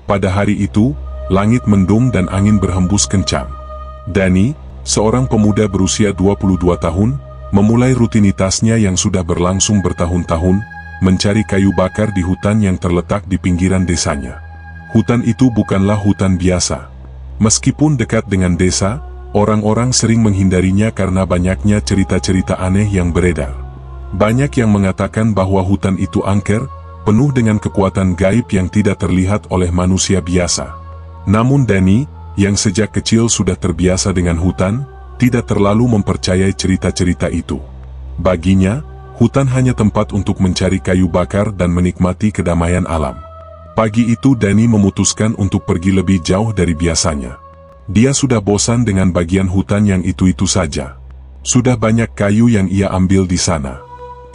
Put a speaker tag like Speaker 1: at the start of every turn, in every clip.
Speaker 1: Pada hari itu, langit mendung dan angin berhembus kencang. Danny, seorang pemuda berusia 22 tahun, memulai rutinitasnya yang sudah berlangsung bertahun-tahun, mencari kayu bakar di hutan yang terletak di pinggiran desanya. Hutan itu bukanlah hutan biasa. Meskipun dekat dengan desa, orang-orang sering menghindarinya karena banyaknya cerita-cerita aneh yang beredar. Banyak yang mengatakan bahwa hutan itu angker, penuh dengan kekuatan gaib yang tidak terlihat oleh manusia biasa. Namun Danny, yang sejak kecil sudah terbiasa dengan hutan, tidak terlalu mempercayai cerita-cerita itu. Baginya, hutan hanya tempat untuk mencari kayu bakar dan menikmati kedamaian alam. Pagi itu Danny memutuskan untuk pergi lebih jauh dari biasanya. Dia sudah bosan dengan bagian hutan yang itu-itu saja. Sudah banyak kayu yang ia ambil di sana.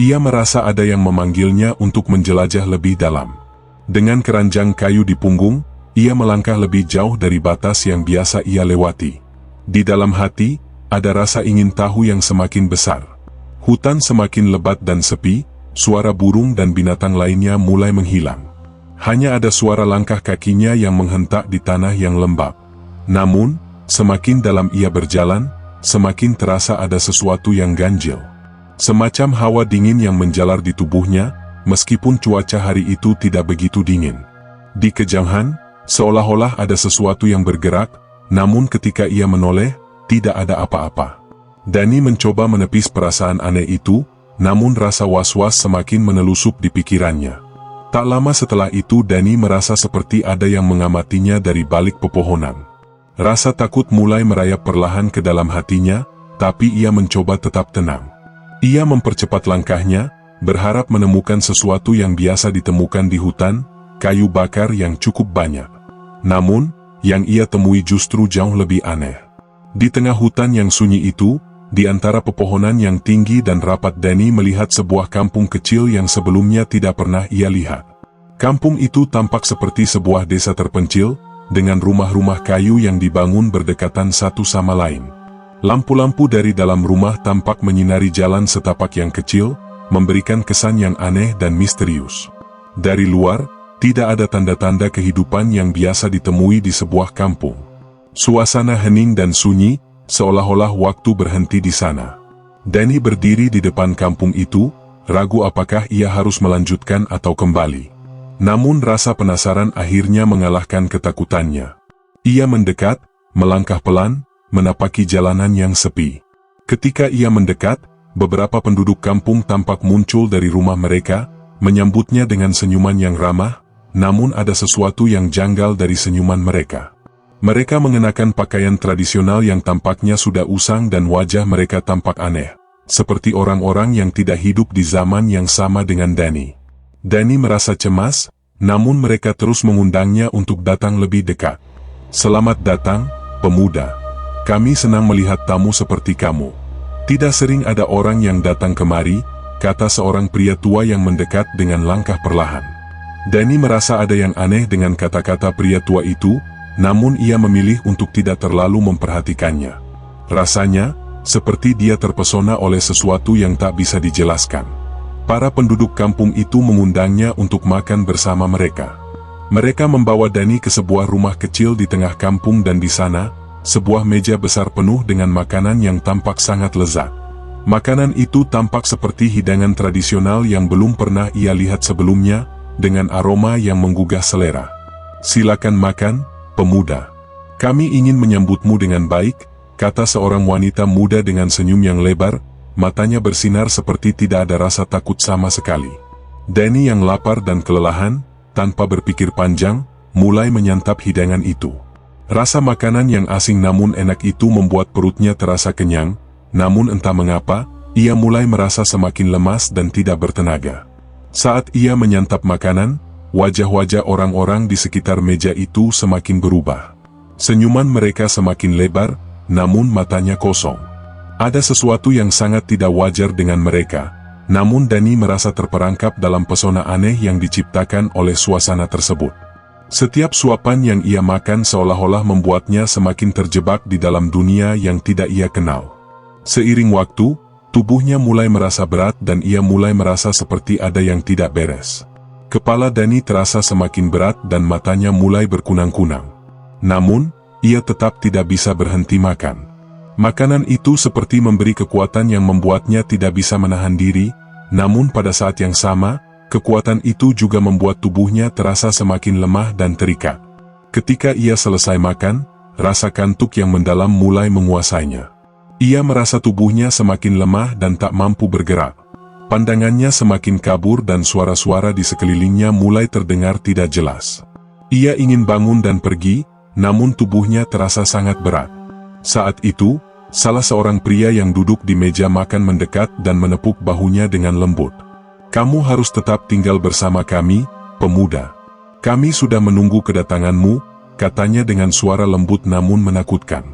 Speaker 1: Ia merasa ada yang memanggilnya untuk menjelajah lebih dalam. Dengan keranjang kayu di punggung, ia melangkah lebih jauh dari batas yang biasa ia lewati. Di dalam hati, ada rasa ingin tahu yang semakin besar. Hutan semakin lebat dan sepi, suara burung dan binatang lainnya mulai menghilang. Hanya ada suara langkah kakinya yang menghentak di tanah yang lembab. Namun, semakin dalam ia berjalan, semakin terasa ada sesuatu yang ganjil. Semacam hawa dingin yang menjalar di tubuhnya, meskipun cuaca hari itu tidak begitu dingin. Di kejauhan, seolah-olah ada sesuatu yang bergerak, namun ketika ia menoleh, tidak ada apa-apa. Danny mencoba menepis perasaan aneh itu, namun rasa was-was semakin menelusup di pikirannya. Tak lama setelah itu Danny merasa seperti ada yang mengamatinya dari balik pepohonan. Rasa takut mulai merayap perlahan ke dalam hatinya, tapi ia mencoba tetap tenang. Ia mempercepat langkahnya, berharap menemukan sesuatu yang biasa ditemukan di hutan, kayu bakar yang cukup banyak. Namun, yang ia temui justru jauh lebih aneh. Di tengah hutan yang sunyi itu, di antara pepohonan yang tinggi dan rapat Danny melihat sebuah kampung kecil yang sebelumnya tidak pernah ia lihat. Kampung itu tampak seperti sebuah desa terpencil, dengan rumah-rumah kayu yang dibangun berdekatan satu sama lain. Lampu-lampu dari dalam rumah tampak menyinari jalan setapak yang kecil, memberikan kesan yang aneh dan misterius. Dari luar, tidak ada tanda-tanda kehidupan yang biasa ditemui di sebuah kampung. Suasana hening dan sunyi, seolah-olah waktu berhenti di sana. Danny berdiri di depan kampung itu, ragu apakah ia harus melanjutkan atau kembali. Namun rasa penasaran akhirnya mengalahkan ketakutannya. Ia mendekat, melangkah pelan, menapaki jalanan yang sepi. Ketika ia mendekat, beberapa penduduk kampung tampak muncul dari rumah mereka, menyambutnya dengan senyuman yang ramah, namun ada sesuatu yang janggal dari senyuman mereka. Mereka mengenakan pakaian tradisional yang tampaknya sudah usang dan wajah mereka tampak aneh, seperti orang-orang yang tidak hidup di zaman yang sama dengan Danny. Danny merasa cemas, namun mereka terus mengundangnya untuk datang lebih dekat. "Selamat datang, pemuda. Kami senang melihat tamu seperti kamu. Tidak sering ada orang yang datang kemari," kata seorang pria tua yang mendekat dengan langkah perlahan. Danny merasa ada yang aneh dengan kata-kata pria tua itu, namun ia memilih untuk tidak terlalu memperhatikannya. Rasanya, seperti dia terpesona oleh sesuatu yang tak bisa dijelaskan. Para penduduk kampung itu mengundangnya untuk makan bersama mereka. Mereka membawa Danny ke sebuah rumah kecil di tengah kampung dan di sana, sebuah meja besar penuh dengan makanan yang tampak sangat lezat. Makanan itu tampak seperti hidangan tradisional yang belum pernah ia lihat sebelumnya, dengan aroma yang menggugah selera. "Silakan makan, pemuda. Kami ingin menyambutmu dengan baik," kata seorang wanita muda dengan senyum yang lebar, matanya bersinar seperti tidak ada rasa takut sama sekali. Danny yang lapar dan kelelahan, tanpa berpikir panjang, mulai menyantap hidangan itu. Rasa makanan yang asing namun enak itu membuat perutnya terasa kenyang, namun entah mengapa, ia mulai merasa semakin lemas dan tidak bertenaga. Saat ia menyantap makanan, wajah-wajah orang-orang di sekitar meja itu semakin berubah. Senyuman mereka semakin lebar, namun matanya kosong. Ada sesuatu yang sangat tidak wajar dengan mereka, namun Danny merasa terperangkap dalam pesona aneh yang diciptakan oleh suasana tersebut. Setiap suapan yang ia makan seolah-olah membuatnya semakin terjebak di dalam dunia yang tidak ia kenal. Seiring waktu, tubuhnya mulai merasa berat dan ia mulai merasa seperti ada yang tidak beres. Kepala Dani terasa semakin berat dan matanya mulai berkunang-kunang. Namun, ia tetap tidak bisa berhenti makan. Makanan itu seperti memberi kekuatan yang membuatnya tidak bisa menahan diri, namun pada saat yang sama, kekuatan itu juga membuat tubuhnya terasa semakin lemah dan terikat. Ketika ia selesai makan, rasa kantuk yang mendalam mulai menguasainya. Ia merasa tubuhnya semakin lemah dan tak mampu bergerak. Pandangannya semakin kabur dan suara-suara di sekelilingnya mulai terdengar tidak jelas. Ia ingin bangun dan pergi, namun tubuhnya terasa sangat berat. Saat itu, salah seorang pria yang duduk di meja makan mendekat dan menepuk bahunya dengan lembut. "Kamu harus tetap tinggal bersama kami, pemuda. Kami sudah menunggu kedatanganmu," katanya dengan suara lembut namun menakutkan.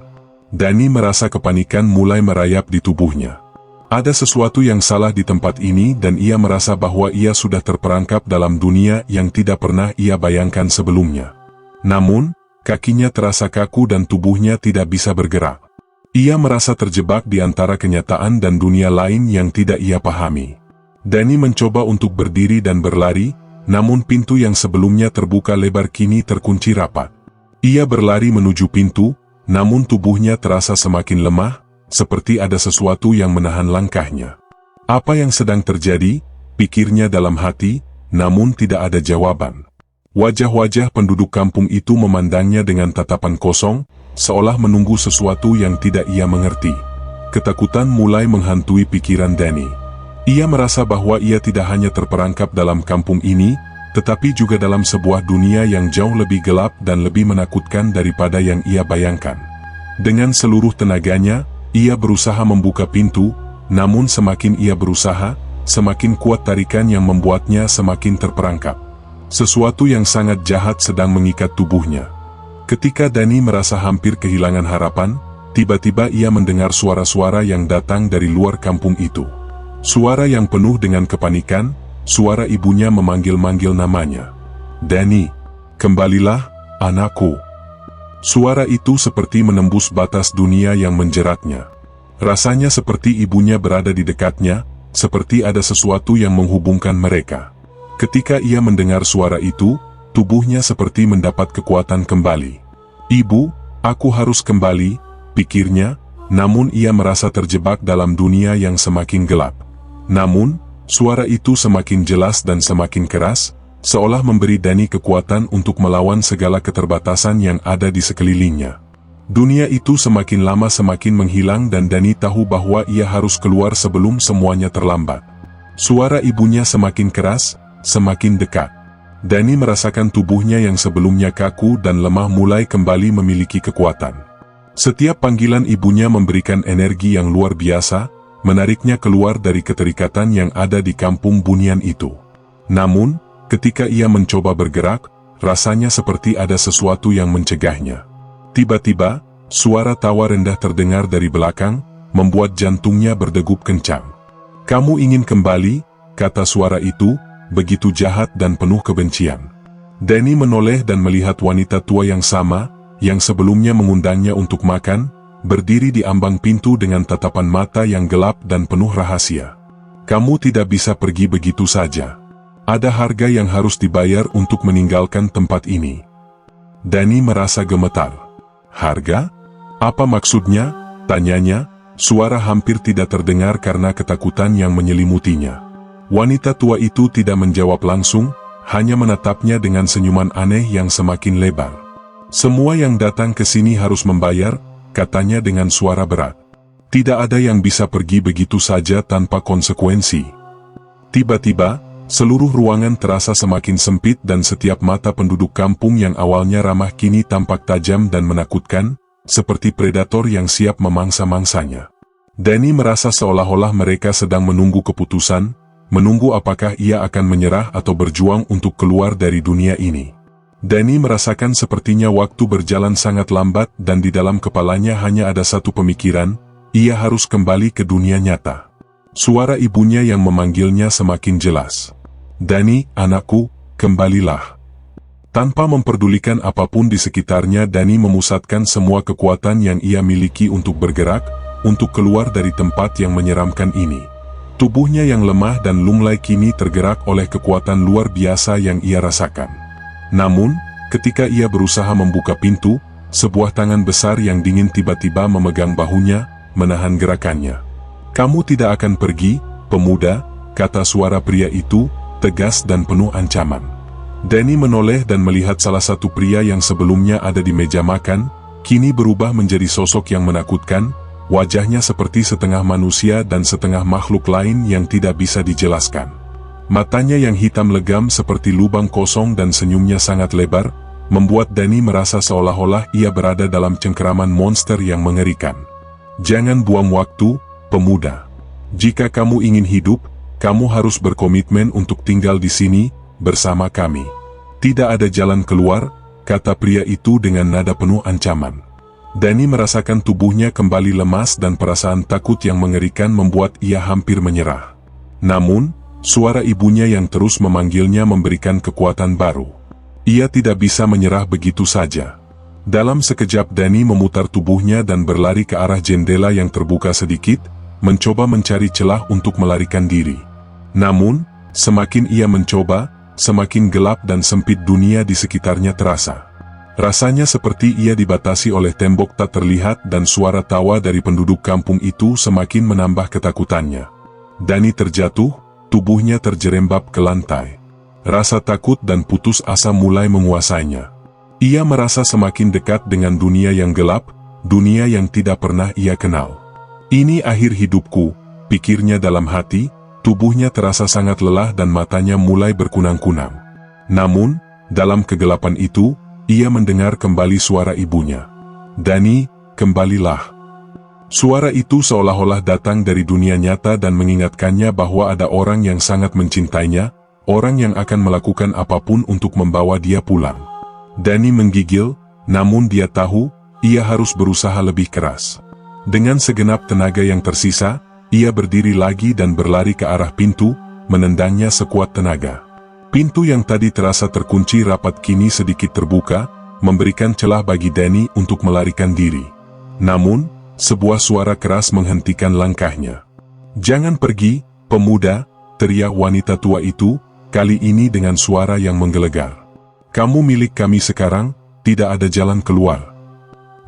Speaker 1: Dani merasa kepanikan mulai merayap di tubuhnya. Ada sesuatu yang salah di tempat ini dan ia merasa bahwa ia sudah terperangkap dalam dunia yang tidak pernah ia bayangkan sebelumnya. Namun, kakinya terasa kaku dan tubuhnya tidak bisa bergerak. Ia merasa terjebak di antara kenyataan dan dunia lain yang tidak ia pahami. Dani mencoba untuk berdiri dan berlari, namun pintu yang sebelumnya terbuka lebar kini terkunci rapat. Ia berlari menuju pintu, namun tubuhnya terasa semakin lemah, seperti ada sesuatu yang menahan langkahnya. Apa yang sedang terjadi? Pikirnya dalam hati, namun tidak ada jawaban. Wajah-wajah penduduk kampung itu memandangnya dengan tatapan kosong, seolah menunggu sesuatu yang tidak ia mengerti. Ketakutan mulai menghantui pikiran Dani. Ia merasa bahwa ia tidak hanya terperangkap dalam kampung ini, tetapi juga dalam sebuah dunia yang jauh lebih gelap dan lebih menakutkan daripada yang ia bayangkan. Dengan seluruh tenaganya, ia berusaha membuka pintu, namun semakin ia berusaha, semakin kuat tarikan yang membuatnya semakin terperangkap. Sesuatu yang sangat jahat sedang mengikat tubuhnya. Ketika Dani merasa hampir kehilangan harapan, tiba-tiba ia mendengar suara-suara yang datang dari luar kampung itu. Suara yang penuh dengan kepanikan, suara ibunya memanggil-manggil namanya. "Dani, kembalilah, anakku." Suara itu seperti menembus batas dunia yang menjeratnya. Rasanya seperti ibunya berada di dekatnya, seperti ada sesuatu yang menghubungkan mereka. Ketika ia mendengar suara itu, tubuhnya seperti mendapat kekuatan kembali. "Ibu, aku harus kembali," pikirnya, namun ia merasa terjebak dalam dunia yang semakin gelap. Namun, suara itu semakin jelas dan semakin keras, seolah memberi Dani kekuatan untuk melawan segala keterbatasan yang ada di sekelilingnya. Dunia itu semakin lama semakin menghilang dan Dani tahu bahwa ia harus keluar sebelum semuanya terlambat. Suara ibunya semakin keras, semakin dekat. Dani merasakan tubuhnya yang sebelumnya kaku dan lemah mulai kembali memiliki kekuatan. Setiap panggilan ibunya memberikan energi yang luar biasa, menariknya keluar dari keterikatan yang ada di kampung Bunian itu. Namun, ketika ia mencoba bergerak, rasanya seperti ada sesuatu yang mencegahnya. Tiba-tiba, suara tawa rendah terdengar dari belakang, membuat jantungnya berdegup kencang. "Kamu ingin kembali?" kata suara itu, begitu jahat dan penuh kebencian. Dani menoleh dan melihat wanita tua yang sama, yang sebelumnya mengundangnya untuk makan, berdiri di ambang pintu dengan tatapan mata yang gelap dan penuh rahasia. "Kamu tidak bisa pergi begitu saja. Ada harga yang harus dibayar untuk meninggalkan tempat ini." Dani merasa gemetar. "Harga? Apa maksudnya?" tanyanya, suara hampir tidak terdengar karena ketakutan yang menyelimutinya. Wanita tua itu tidak menjawab langsung, hanya menatapnya dengan senyuman aneh yang semakin lebar. "Semua yang datang ke sini harus membayar," katanya dengan suara berat. "Tidak ada yang bisa pergi begitu saja tanpa konsekuensi." Tiba-tiba, seluruh ruangan terasa semakin sempit dan setiap mata penduduk kampung yang awalnya ramah kini tampak tajam dan menakutkan, seperti predator yang siap memangsa-mangsanya. Dani merasa seolah-olah mereka sedang menunggu keputusan, menunggu apakah ia akan menyerah atau berjuang untuk keluar dari dunia ini. Dani merasakan sepertinya waktu berjalan sangat lambat dan di dalam kepalanya hanya ada satu pemikiran, ia harus kembali ke dunia nyata. Suara ibunya yang memanggilnya semakin jelas. "Dani, anakku, kembalilah." Tanpa memperdulikan apapun di sekitarnya, Dani memusatkan semua kekuatan yang ia miliki untuk bergerak, untuk keluar dari tempat yang menyeramkan ini. Tubuhnya yang lemah dan lunglai kini tergerak oleh kekuatan luar biasa yang ia rasakan. Namun, ketika ia berusaha membuka pintu, sebuah tangan besar yang dingin tiba-tiba memegang bahunya, menahan gerakannya. "Kamu tidak akan pergi, pemuda," kata suara pria itu, tegas dan penuh ancaman. Danny menoleh dan melihat salah satu pria yang sebelumnya ada di meja makan, kini berubah menjadi sosok yang menakutkan. Wajahnya seperti setengah manusia dan setengah makhluk lain yang tidak bisa dijelaskan. Matanya yang hitam legam seperti lubang kosong dan senyumnya sangat lebar, membuat Danny merasa seolah-olah ia berada dalam cengkeraman monster yang mengerikan. "Jangan buang waktu, pemuda. Jika kamu ingin hidup, kamu harus berkomitmen untuk tinggal di sini, bersama kami." "Tidak ada jalan keluar," kata pria itu dengan nada penuh ancaman. Danny merasakan tubuhnya kembali lemas dan perasaan takut yang mengerikan membuat ia hampir menyerah. Namun, suara ibunya yang terus memanggilnya memberikan kekuatan baru. Ia tidak bisa menyerah begitu saja. Dalam sekejap Danny memutar tubuhnya dan berlari ke arah jendela yang terbuka sedikit, mencoba mencari celah untuk melarikan diri. Namun, semakin ia mencoba, semakin gelap dan sempit dunia di sekitarnya terasa. Rasanya seperti ia dibatasi oleh tembok tak terlihat dan suara tawa dari penduduk kampung itu semakin menambah ketakutannya. Danny terjatuh, tubuhnya terjerembab ke lantai. Rasa takut dan putus asa mulai menguasainya. Ia merasa semakin dekat dengan dunia yang gelap, dunia yang tidak pernah ia kenal. "Ini akhir hidupku," pikirnya dalam hati, tubuhnya terasa sangat lelah dan matanya mulai berkunang-kunang. Namun, dalam kegelapan itu, ia mendengar kembali suara ibunya. "Danny, kembalilah." Suara itu seolah-olah datang dari dunia nyata dan mengingatkannya bahwa ada orang yang sangat mencintainya, orang yang akan melakukan apapun untuk membawa dia pulang. Danny menggigil, namun dia tahu, ia harus berusaha lebih keras. Dengan segenap tenaga yang tersisa, ia berdiri lagi dan berlari ke arah pintu, menendangnya sekuat tenaga. Pintu yang tadi terasa terkunci rapat kini sedikit terbuka, memberikan celah bagi Danny untuk melarikan diri. Namun, sebuah suara keras menghentikan langkahnya. "Jangan pergi, pemuda," teriak wanita tua itu, kali ini dengan suara yang menggelegar. "Kamu milik kami sekarang, tidak ada jalan keluar."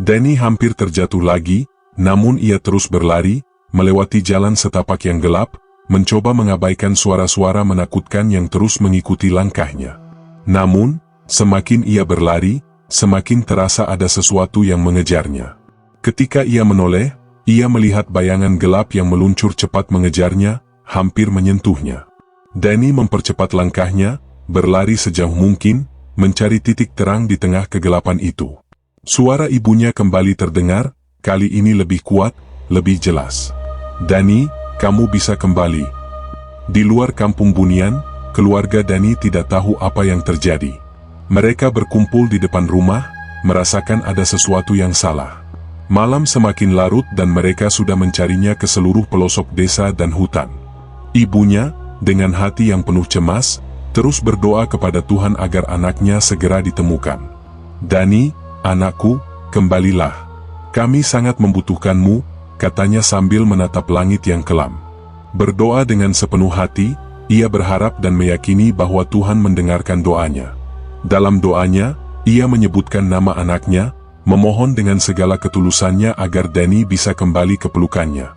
Speaker 1: Danny hampir terjatuh lagi, namun ia terus berlari, melewati jalan setapak yang gelap, mencoba mengabaikan suara-suara menakutkan yang terus mengikuti langkahnya. Namun, semakin ia berlari, semakin terasa ada sesuatu yang mengejarnya. Ketika ia menoleh, ia melihat bayangan gelap yang meluncur cepat mengejarnya, hampir menyentuhnya. Danny mempercepat langkahnya, berlari sejauh mungkin, mencari titik terang di tengah kegelapan itu. Suara ibunya kembali terdengar, kali ini lebih kuat, lebih jelas. "Danny, kamu bisa kembali." Di luar kampung Bunian, keluarga Danny tidak tahu apa yang terjadi. Mereka berkumpul di depan rumah, merasakan ada sesuatu yang salah. Malam semakin larut dan mereka sudah mencarinya ke seluruh pelosok desa dan hutan. Ibunya, dengan hati yang penuh cemas, terus berdoa kepada Tuhan agar anaknya segera ditemukan. "Danny, anakku, kembalilah. Kami sangat membutuhkanmu," katanya sambil menatap langit yang kelam. Berdoa dengan sepenuh hati, ia berharap dan meyakini bahwa Tuhan mendengarkan doanya. Dalam doanya, ia menyebutkan nama anaknya, memohon dengan segala ketulusannya agar Danny bisa kembali ke pelukannya.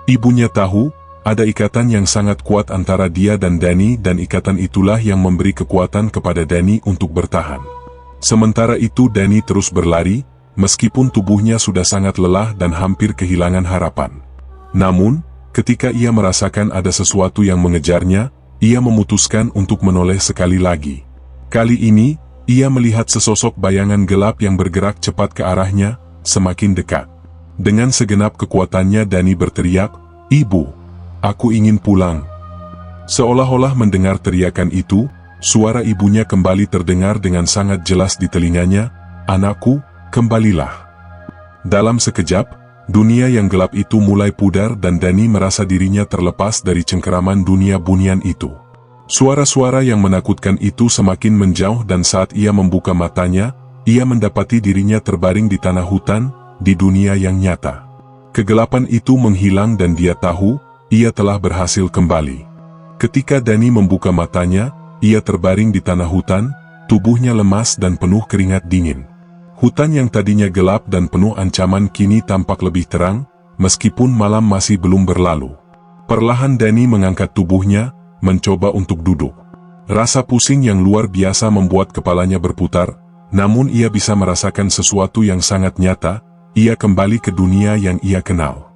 Speaker 1: Ibunya tahu, ada ikatan yang sangat kuat antara dia dan Danny dan ikatan itulah yang memberi kekuatan kepada Danny untuk bertahan. Sementara itu Danny terus berlari, meskipun tubuhnya sudah sangat lelah dan hampir kehilangan harapan. Namun, ketika ia merasakan ada sesuatu yang mengejarnya, ia memutuskan untuk menoleh sekali lagi. Kali ini, ia melihat sesosok bayangan gelap yang bergerak cepat ke arahnya, semakin dekat. Dengan segenap kekuatannya Danny berteriak, "Ibu, aku ingin pulang." Seolah-olah mendengar teriakan itu, suara ibunya kembali terdengar dengan sangat jelas di telinganya, "Anakku, kembalilah." Dalam sekejap, dunia yang gelap itu mulai pudar dan Danny merasa dirinya terlepas dari cengkeraman dunia Bunian itu. Suara-suara yang menakutkan itu semakin menjauh dan saat ia membuka matanya, ia mendapati dirinya terbaring di tanah hutan, di dunia yang nyata. Kegelapan itu menghilang dan dia tahu, ia telah berhasil kembali. Ketika Dani membuka matanya, ia terbaring di tanah hutan, tubuhnya lemas dan penuh keringat dingin. Hutan yang tadinya gelap dan penuh ancaman kini tampak lebih terang, meskipun malam masih belum berlalu. Perlahan Dani mengangkat tubuhnya, mencoba untuk duduk. Rasa pusing yang luar biasa membuat kepalanya berputar, namun ia bisa merasakan sesuatu yang sangat nyata, ia kembali ke dunia yang ia kenal.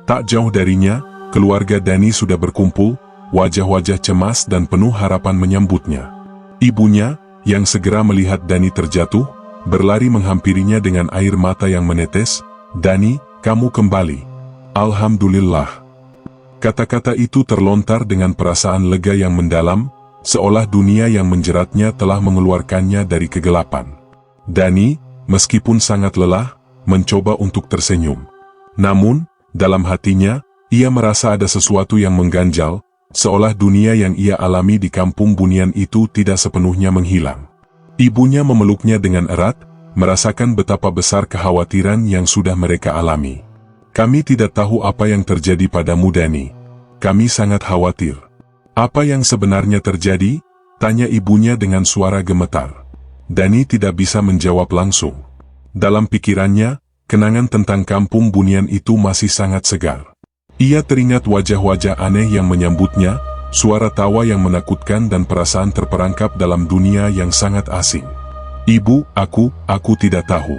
Speaker 1: Tak jauh darinya, keluarga Dani sudah berkumpul, wajah-wajah cemas dan penuh harapan menyambutnya. Ibunya, yang segera melihat Dani terjatuh, berlari menghampirinya dengan air mata yang menetes. "Dani, kamu kembali. Alhamdulillah." Kata-kata itu terlontar dengan perasaan lega yang mendalam, seolah dunia yang menjeratnya telah mengeluarkannya dari kegelapan. Dani, meskipun sangat lelah, mencoba untuk tersenyum. Namun, dalam hatinya, ia merasa ada sesuatu yang mengganjal, seolah dunia yang ia alami di kampung Bunian itu tidak sepenuhnya menghilang. Ibunya memeluknya dengan erat, merasakan betapa besar kekhawatiran yang sudah mereka alami. "Kami tidak tahu apa yang terjadi padamu, Dani. Kami sangat khawatir." "Apa yang sebenarnya terjadi?" tanya ibunya dengan suara gemetar. Dani tidak bisa menjawab langsung. Dalam pikirannya, kenangan tentang kampung Bunian itu masih sangat segar. Ia teringat wajah-wajah aneh yang menyambutnya, suara tawa yang menakutkan dan perasaan terperangkap dalam dunia yang sangat asing. "Ibu, aku tidak tahu.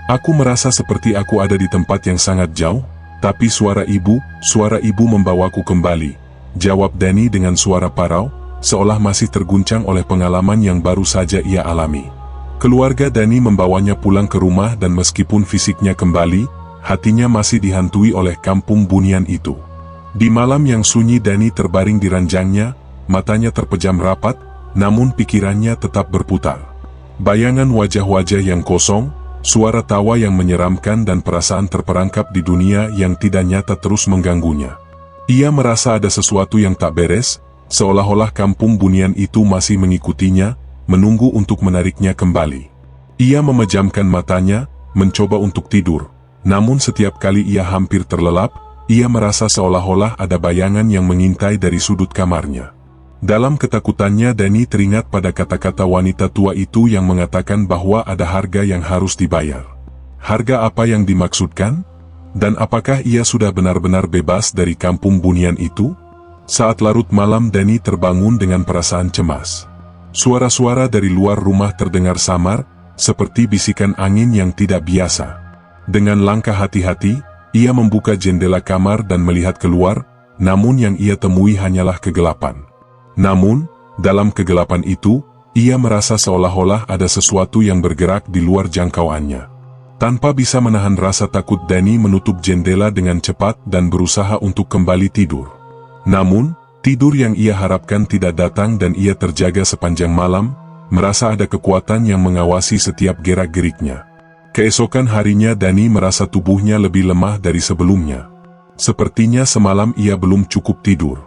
Speaker 1: Aku merasa seperti aku ada di tempat yang sangat jauh, tapi suara ibu membawaku kembali," jawab Dani dengan suara parau, seolah masih terguncang oleh pengalaman yang baru saja ia alami. Keluarga Dani membawanya pulang ke rumah dan meskipun fisiknya kembali, hatinya masih dihantui oleh kampung Bunian itu. Di malam yang sunyi Dani terbaring di ranjangnya, matanya terpejam rapat, namun pikirannya tetap berputar. Bayangan wajah-wajah yang kosong, suara tawa yang menyeramkan dan perasaan terperangkap di dunia yang tidak nyata terus mengganggunya. Ia merasa ada sesuatu yang tak beres, seolah-olah kampung Bunian itu masih mengikutinya, menunggu untuk menariknya kembali. Ia memejamkan matanya, mencoba untuk tidur, namun setiap kali ia hampir terlelap, ia merasa seolah-olah ada bayangan yang mengintai dari sudut kamarnya. Dalam ketakutannya Dani teringat pada kata-kata wanita tua itu yang mengatakan bahwa ada harga yang harus dibayar. Harga apa yang dimaksudkan? Dan apakah ia sudah benar-benar bebas dari kampung Bunian itu? Saat larut malam Dani terbangun dengan perasaan cemas. Suara-suara dari luar rumah terdengar samar, seperti bisikan angin yang tidak biasa. Dengan langkah hati-hati, ia membuka jendela kamar dan melihat keluar, namun yang ia temui hanyalah kegelapan. Namun, dalam kegelapan itu, ia merasa seolah-olah ada sesuatu yang bergerak di luar jangkauannya. Tanpa bisa menahan rasa takut Dani menutup jendela dengan cepat dan berusaha untuk kembali tidur. Namun, tidur yang ia harapkan tidak datang dan ia terjaga sepanjang malam, merasa ada kekuatan yang mengawasi setiap gerak-geriknya. Keesokan harinya Dani merasa tubuhnya lebih lemah dari sebelumnya. Sepertinya semalam ia belum cukup tidur.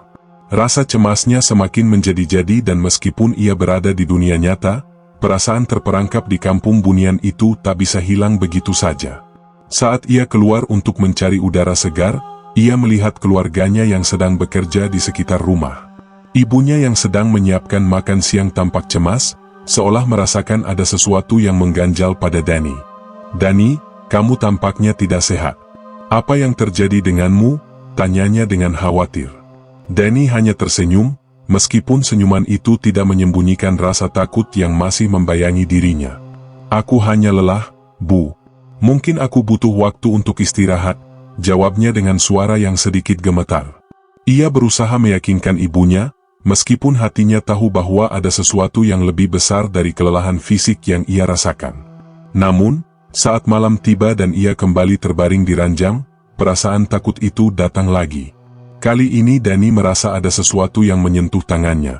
Speaker 1: Rasa cemasnya semakin menjadi-jadi dan meskipun ia berada di dunia nyata, perasaan terperangkap di kampung Bunian itu tak bisa hilang begitu saja. Saat ia keluar untuk mencari udara segar, ia melihat keluarganya yang sedang bekerja di sekitar rumah. Ibunya yang sedang menyiapkan makan siang tampak cemas, seolah merasakan ada sesuatu yang mengganjal pada Dani. "Dani, kamu tampaknya tidak sehat. Apa yang terjadi denganmu?" tanyanya dengan khawatir. Dani hanya tersenyum, meskipun senyuman itu tidak menyembunyikan rasa takut yang masih membayangi dirinya. "Aku hanya lelah, Bu. Mungkin aku butuh waktu untuk istirahat," jawabnya dengan suara yang sedikit gemetar. Ia berusaha meyakinkan ibunya, meskipun hatinya tahu bahwa ada sesuatu yang lebih besar dari kelelahan fisik yang ia rasakan. Namun, saat malam tiba dan ia kembali terbaring di ranjang, perasaan takut itu datang lagi. Kali ini Dani merasa ada sesuatu yang menyentuh tangannya.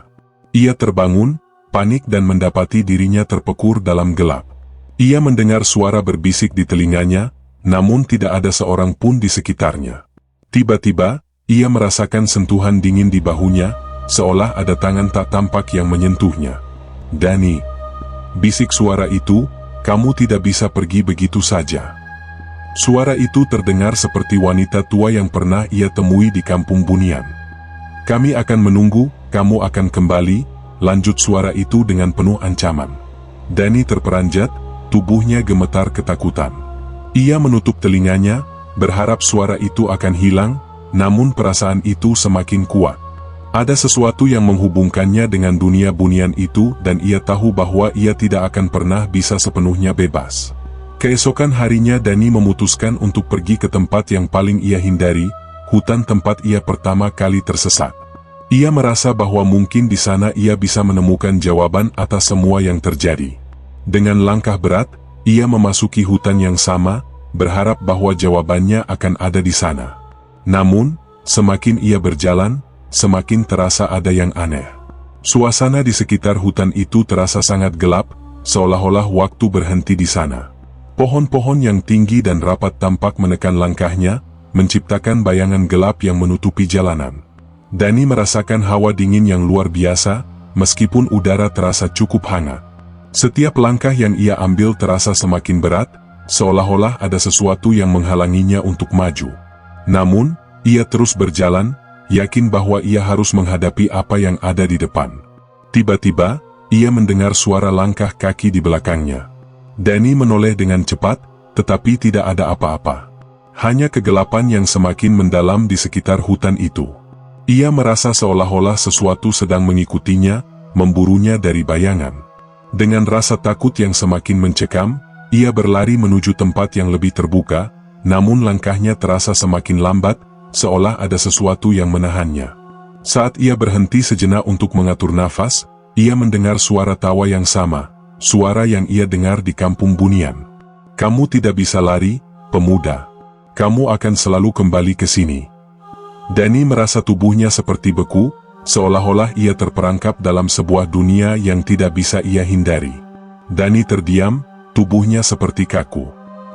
Speaker 1: Ia terbangun, panik dan mendapati dirinya terpekur dalam gelap. Ia mendengar suara berbisik di telinganya, namun tidak ada seorang pun di sekitarnya. Tiba-tiba, ia merasakan sentuhan dingin di bahunya, seolah ada tangan tak tampak yang menyentuhnya. "Dani," bisik suara itu, "kamu tidak bisa pergi begitu saja." Suara itu terdengar seperti wanita tua yang pernah ia temui di kampung Bunian. Kami akan menunggu, kamu akan kembali, lanjut suara itu dengan penuh ancaman. Dani terperanjat, tubuhnya gemetar ketakutan. Ia menutup telinganya, berharap suara itu akan hilang, namun perasaan itu semakin kuat. Ada sesuatu yang menghubungkannya dengan dunia bunian itu dan ia tahu bahwa ia tidak akan pernah bisa sepenuhnya bebas. Keesokan harinya Dani memutuskan untuk pergi ke tempat yang paling ia hindari, hutan tempat ia pertama kali tersesat. Ia merasa bahwa mungkin di sana ia bisa menemukan jawaban atas semua yang terjadi. Dengan langkah berat, ia memasuki hutan yang sama, berharap bahwa jawabannya akan ada di sana. Namun, semakin ia berjalan, semakin terasa ada yang aneh. Suasana di sekitar hutan itu terasa sangat gelap, seolah-olah waktu berhenti di sana. Pohon-pohon yang tinggi dan rapat tampak menekan langkahnya, menciptakan bayangan gelap yang menutupi jalanan. Dani merasakan hawa dingin yang luar biasa, meskipun udara terasa cukup hangat. Setiap langkah yang ia ambil terasa semakin berat, seolah-olah ada sesuatu yang menghalanginya untuk maju. Namun, ia terus berjalan, yakin bahwa ia harus menghadapi apa yang ada di depan. Tiba-tiba, ia mendengar suara langkah kaki di belakangnya. Dani menoleh dengan cepat, tetapi tidak ada apa-apa. Hanya kegelapan yang semakin mendalam di sekitar hutan itu. Ia merasa seolah-olah sesuatu sedang mengikutinya, memburunya dari bayangan. Dengan rasa takut yang semakin mencekam, ia berlari menuju tempat yang lebih terbuka, namun langkahnya terasa semakin lambat, seolah ada sesuatu yang menahannya. Saat ia berhenti sejenak untuk mengatur nafas, ia mendengar suara tawa yang sama, suara yang ia dengar di kampung bunian. "Kamu tidak bisa lari, pemuda. Kamu akan selalu kembali ke sini." Dani merasa tubuhnya seperti beku, seolah-olah ia terperangkap dalam sebuah dunia yang tidak bisa ia hindari. Dani terdiam, tubuhnya seperti kaku.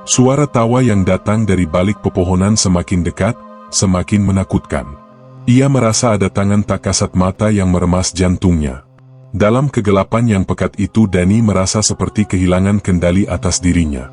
Speaker 1: Suara tawa yang datang dari balik pepohonan semakin dekat, semakin menakutkan. Ia merasa ada tangan tak kasat mata yang meremas jantungnya. Dalam kegelapan yang pekat itu Dani merasa seperti kehilangan kendali atas dirinya.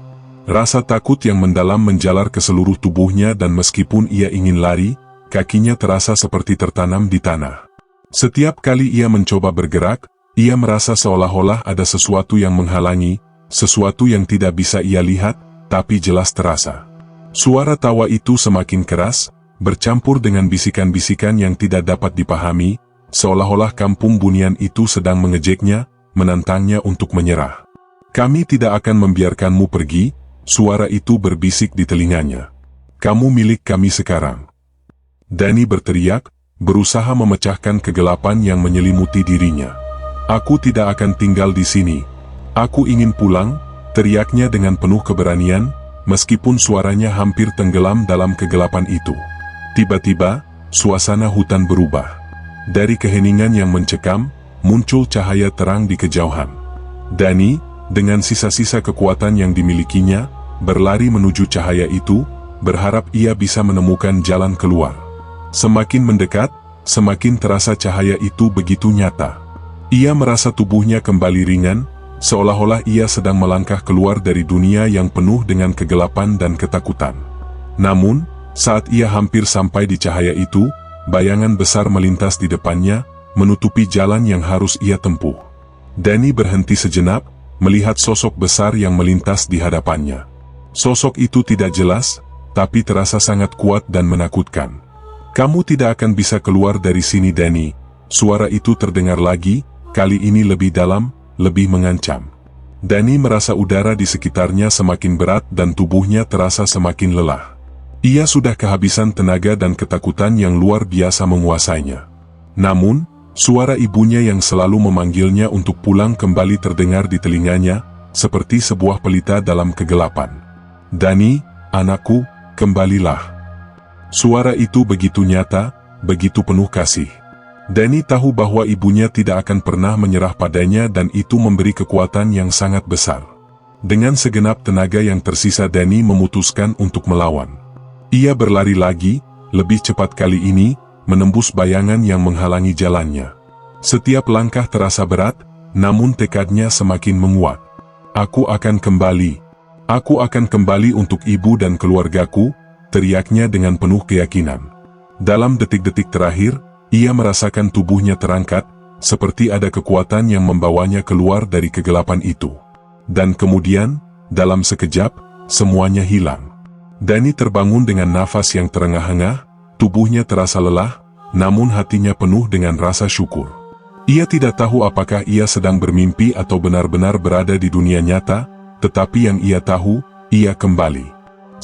Speaker 1: Rasa takut yang mendalam menjalar ke seluruh tubuhnya dan meskipun ia ingin lari, kakinya terasa seperti tertanam di tanah. Setiap kali ia mencoba bergerak, ia merasa seolah-olah ada sesuatu yang menghalangi, sesuatu yang tidak bisa ia lihat, tapi jelas terasa. Suara tawa itu semakin keras, bercampur dengan bisikan-bisikan yang tidak dapat dipahami, seolah-olah kampung bunian itu sedang mengejeknya, menantangnya untuk menyerah. "Kami tidak akan membiarkanmu pergi," suara itu berbisik di telinganya. "Kamu milik kami sekarang." Dani berteriak, berusaha memecahkan kegelapan yang menyelimuti dirinya. "Aku tidak akan tinggal di sini. Aku ingin pulang," teriaknya dengan penuh keberanian, meskipun suaranya hampir tenggelam dalam kegelapan itu. Tiba-tiba, suasana hutan berubah. Dari keheningan yang mencekam, muncul cahaya terang di kejauhan. Dani, dengan sisa-sisa kekuatan yang dimilikinya, berlari menuju cahaya itu, berharap ia bisa menemukan jalan keluar. Semakin mendekat, semakin terasa cahaya itu begitu nyata. Ia merasa tubuhnya kembali ringan, seolah-olah ia sedang melangkah keluar dari dunia yang penuh dengan kegelapan dan ketakutan. Namun, saat ia hampir sampai di cahaya itu, bayangan besar melintas di depannya, menutupi jalan yang harus ia tempuh. Dani berhenti sejenak, melihat sosok besar yang melintas di hadapannya. Sosok itu tidak jelas, tapi terasa sangat kuat dan menakutkan. "Kamu tidak akan bisa keluar dari sini, Dani." Suara itu terdengar lagi, kali ini lebih dalam, lebih mengancam. Dani merasa udara di sekitarnya semakin berat dan tubuhnya terasa semakin lelah. Ia sudah kehabisan tenaga dan ketakutan yang luar biasa menguasainya. Namun, suara ibunya yang selalu memanggilnya untuk pulang kembali terdengar di telinganya, seperti sebuah pelita dalam kegelapan. "Dani, anakku, kembalilah." Suara itu begitu nyata, begitu penuh kasih. Dani tahu bahwa ibunya tidak akan pernah menyerah padanya dan itu memberi kekuatan yang sangat besar. Dengan segenap tenaga yang tersisa Dani memutuskan untuk melawan. Ia berlari lagi, lebih cepat kali ini, menembus bayangan yang menghalangi jalannya. Setiap langkah terasa berat, namun tekadnya semakin menguat. "Aku akan kembali. Aku akan kembali untuk ibu dan keluargaku," teriaknya dengan penuh keyakinan. Dalam detik-detik terakhir, Ia merasakan tubuhnya terangkat, seperti ada kekuatan yang membawanya keluar dari kegelapan itu. Dan kemudian, dalam sekejap, semuanya hilang. Danny terbangun dengan nafas yang terengah-engah, tubuhnya terasa lelah, namun hatinya penuh dengan rasa syukur. Ia tidak tahu apakah ia sedang bermimpi atau benar-benar berada di dunia nyata, tetapi yang ia tahu, ia kembali.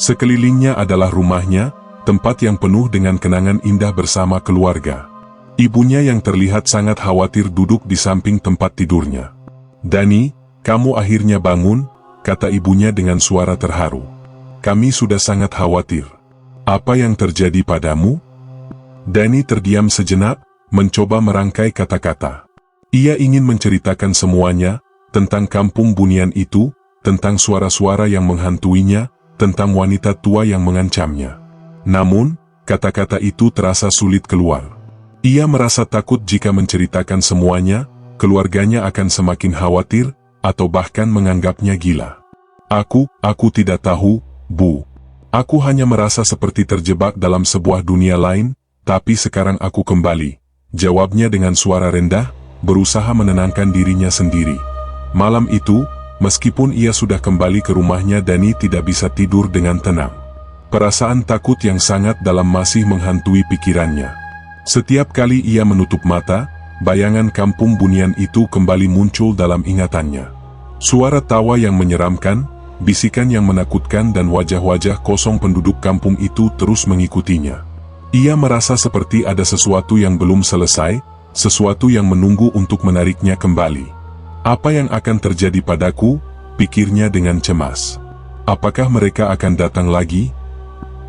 Speaker 1: Sekelilingnya adalah rumahnya, tempat yang penuh dengan kenangan indah bersama keluarga. Ibunya yang terlihat sangat khawatir duduk di samping tempat tidurnya. "Danny, kamu akhirnya bangun," kata ibunya dengan suara terharu. "Kami sudah sangat khawatir. Apa yang terjadi padamu?" Danny terdiam sejenak, mencoba merangkai kata-kata. Ia ingin menceritakan semuanya, tentang kampung Bunian itu, tentang suara-suara yang menghantuinya, tentang wanita tua yang mengancamnya. Namun, kata-kata itu terasa sulit keluar. Ia merasa takut jika menceritakan semuanya, keluarganya akan semakin khawatir, atau bahkan menganggapnya gila. Aku tidak tahu, Bu. Aku hanya merasa seperti terjebak dalam sebuah dunia lain, tapi sekarang aku kembali. Jawabnya dengan suara rendah, berusaha menenangkan dirinya sendiri. Malam itu, meskipun ia sudah kembali ke rumahnya, Danny tidak bisa tidur dengan tenang. Perasaan takut yang sangat dalam masih menghantui pikirannya. Setiap kali ia menutup mata, bayangan kampung Bunian itu kembali muncul dalam ingatannya. Suara tawa yang menyeramkan, bisikan yang menakutkan dan wajah-wajah kosong penduduk kampung itu terus mengikutinya. Ia merasa seperti ada sesuatu yang belum selesai, sesuatu yang menunggu untuk menariknya kembali. Apa yang akan terjadi padaku? Pikirnya dengan cemas. Apakah mereka akan datang lagi?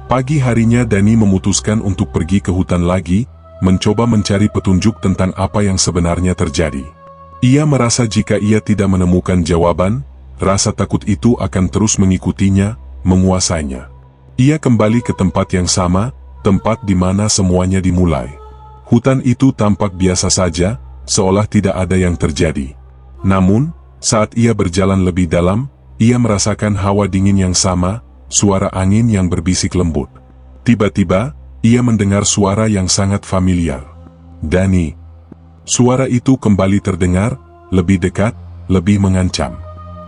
Speaker 1: Pagi harinya Danny memutuskan untuk pergi ke hutan lagi, mencoba mencari petunjuk tentang apa yang sebenarnya terjadi. Ia merasa jika ia tidak menemukan jawaban, rasa takut itu akan terus mengikutinya, menguasainya. Ia kembali ke tempat yang sama, tempat di mana semuanya dimulai. Hutan itu tampak biasa saja, seolah tidak ada yang terjadi. Namun, saat ia berjalan lebih dalam, ia merasakan hawa dingin yang sama, suara angin yang berbisik lembut. Tiba-tiba, ia mendengar suara yang sangat familiar. "Danny." Suara itu kembali terdengar, lebih dekat, lebih mengancam.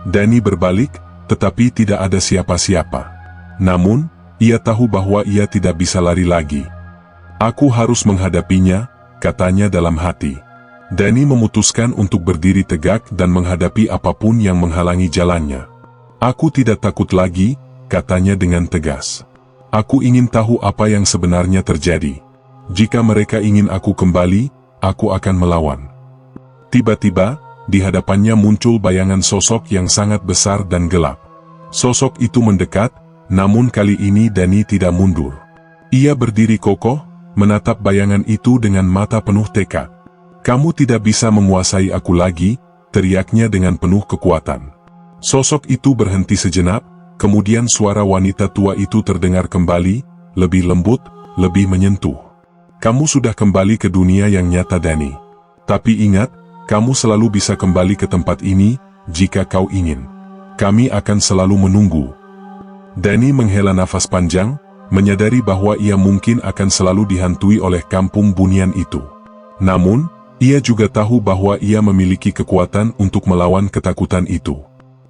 Speaker 1: Danny berbalik, tetapi tidak ada siapa-siapa. Namun, ia tahu bahwa ia tidak bisa lari lagi. "Aku harus menghadapinya," katanya dalam hati. Danny memutuskan untuk berdiri tegak dan menghadapi apapun yang menghalangi jalannya. "Aku tidak takut lagi," katanya dengan tegas. "Aku ingin tahu apa yang sebenarnya terjadi. Jika mereka ingin aku kembali, aku akan melawan." Tiba-tiba, di hadapannya muncul bayangan sosok yang sangat besar dan gelap. Sosok itu mendekat, namun kali ini Danny tidak mundur. Ia berdiri kokoh, menatap bayangan itu dengan mata penuh tekad. "Kamu tidak bisa menguasai aku lagi," teriaknya dengan penuh kekuatan. Sosok itu berhenti sejenak, kemudian suara wanita tua itu terdengar kembali, lebih lembut, lebih menyentuh. "Kamu sudah kembali ke dunia yang nyata, Danny. Tapi ingat, kamu selalu bisa kembali ke tempat ini, jika kau ingin. Kami akan selalu menunggu." Danny menghela nafas panjang, menyadari bahwa ia mungkin akan selalu dihantui oleh kampung Bunian itu. Namun, ia juga tahu bahwa ia memiliki kekuatan untuk melawan ketakutan itu.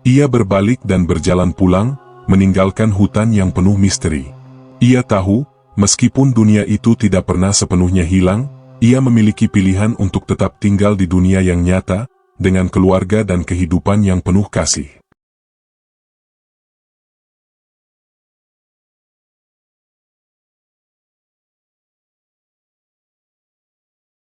Speaker 1: Ia berbalik dan berjalan pulang, meninggalkan hutan yang penuh misteri. Ia tahu, meskipun dunia itu tidak pernah sepenuhnya hilang, ia memiliki pilihan untuk tetap tinggal di dunia yang nyata, dengan keluarga dan kehidupan yang penuh kasih.